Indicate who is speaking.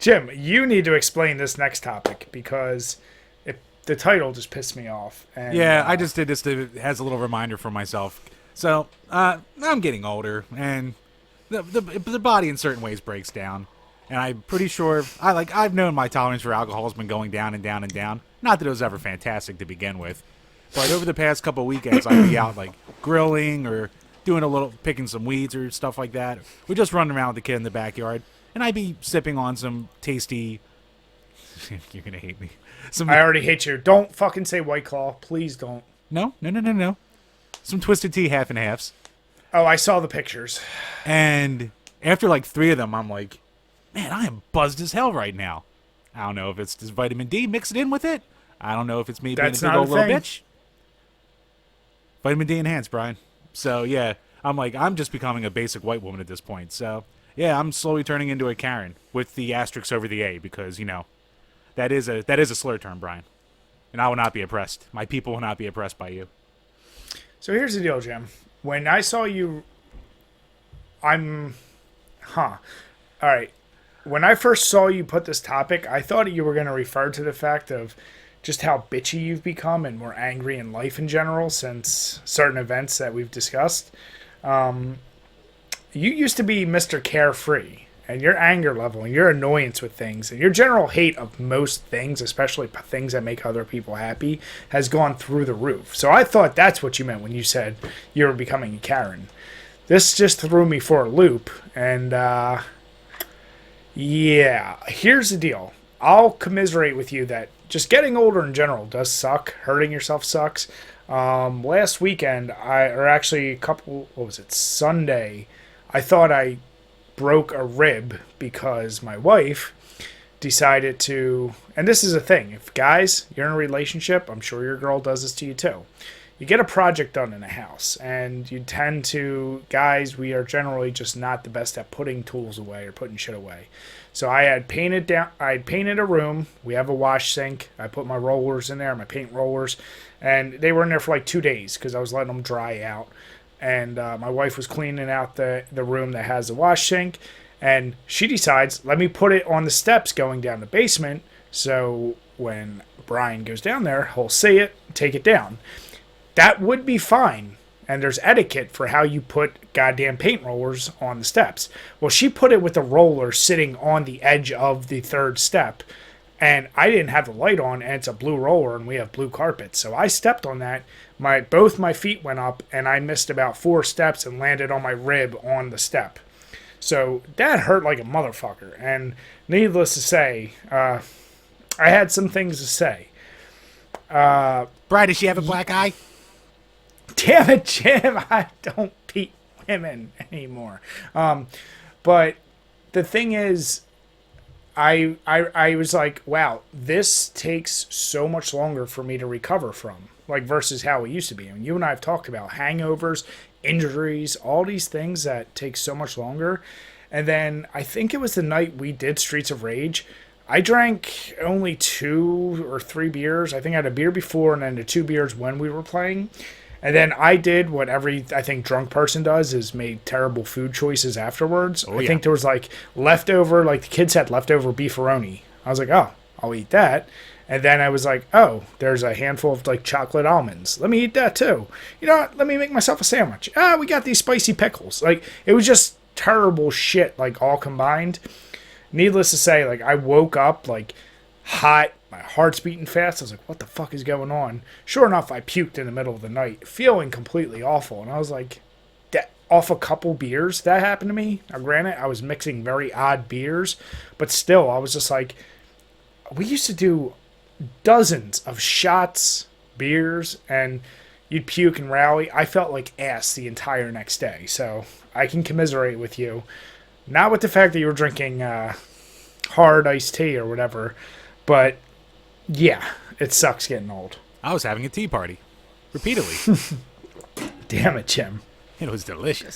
Speaker 1: Jim, you need to explain this next topic because the title just pissed me off. And,
Speaker 2: Yeah, I just did this as a little reminder for myself. So, I'm getting older, and the body in certain ways breaks down. And I'm pretty sure, I've known my tolerance for alcohol has been going down and down and down. Not that it was ever fantastic to begin with. But over the past couple of weekends, I'd be out, grilling or picking some weeds or stuff like that. We're just running around with the kid in the backyard. And I'd be sipping on some tasty... You're going to hate me.
Speaker 1: I already hate you. Don't fucking say White Claw. Please don't.
Speaker 2: No. Some Twisted Tea half and halves.
Speaker 1: Oh, I saw the pictures.
Speaker 2: And after 3 of them, I'm like, man, I am buzzed as hell right now. I don't know if it's this vitamin D mixed in with it. I don't know if it's me being a big old little bitch. Vitamin D enhanced, Brian. So, yeah, I'm just becoming a basic white woman at this point. So, yeah, I'm slowly turning into a Karen with the asterisk over the A because, that is a slur term, Brian. And I will not be oppressed. My people will not be oppressed by you.
Speaker 1: So here's the deal, Jim. When I saw you, all right. When I first saw you put this topic, I thought you were going to refer to the fact of just how bitchy you've become and more angry in life in general since certain events that we've discussed. You used to be Mr. Carefree, and your anger level and your annoyance with things and your general hate of most things, especially things that make other people happy, has gone through the roof. So I thought that's what you meant when you said you were becoming a Karen. This just threw me for a loop, and yeah, here's the deal. I'll commiserate with you that just getting older in general does suck. Hurting yourself sucks. Last weekend, Sunday, I thought I broke a rib because my wife decided to, and this is a thing, if guys, you're in a relationship, I'm sure your girl does this to you too. You get a project done in a house, and you tend to, guys, we are generally just not the best at putting tools away or putting shit away. So I had painted a room. We have a wash sink. I put my rollers in there, my paint rollers, and they were in there for 2 days because I was letting them dry out. And my wife was cleaning out the room that has the wash sink, and she decides, let me put it on the steps going down the basement, so when Brian goes down there, he'll see it, take it down. That would be fine, and there's etiquette for how you put goddamn paint rollers on the steps. Well, she put it with the roller sitting on the edge of the 3rd step, and I didn't have the light on, and it's a blue roller, and we have blue carpet. So I stepped on that. Both my feet went up, and I missed about 4 steps and landed on my rib on the step. So that hurt like a motherfucker. And needless to say, I had some things to say.
Speaker 2: Brian, does she have a black eye?
Speaker 1: Damn it, Jim. I don't beat women anymore. But the thing is, I was like, wow, this takes so much longer for me to recover from, versus how it used to be. And you and I have talked about hangovers, injuries, all these things that take so much longer. And then I think it was the night we did Streets of Rage. I drank only 2 or 3 beers. I think I had a beer before and then the 2 beers when we were playing. And then I did what every, I think, drunk person does, is made terrible food choices afterwards. I think there was leftover, the kids had leftover beefaroni. I was like, oh, I'll eat that. And then I was like, oh, there's a handful of chocolate almonds. Let me eat that too. You know what? Let me make myself a sandwich. We got these spicy pickles. It was just terrible shit, all combined. Needless to say, I woke up hot. My heart's beating fast. I was like, what the fuck is going on? Sure enough, I puked in the middle of the night, feeling completely awful. And I was like, off a couple beers, that happened to me. Now, granted, I was mixing very odd beers, but still, I was just like, we used to do dozens of shots, beers, and you'd puke and rally. I felt like ass the entire next day. So I can commiserate with you. Not with the fact that you were drinking hard iced tea or whatever, but yeah, it sucks getting old.
Speaker 2: I was having a tea party. Repeatedly.
Speaker 1: Damn it, Jim.
Speaker 2: It was delicious.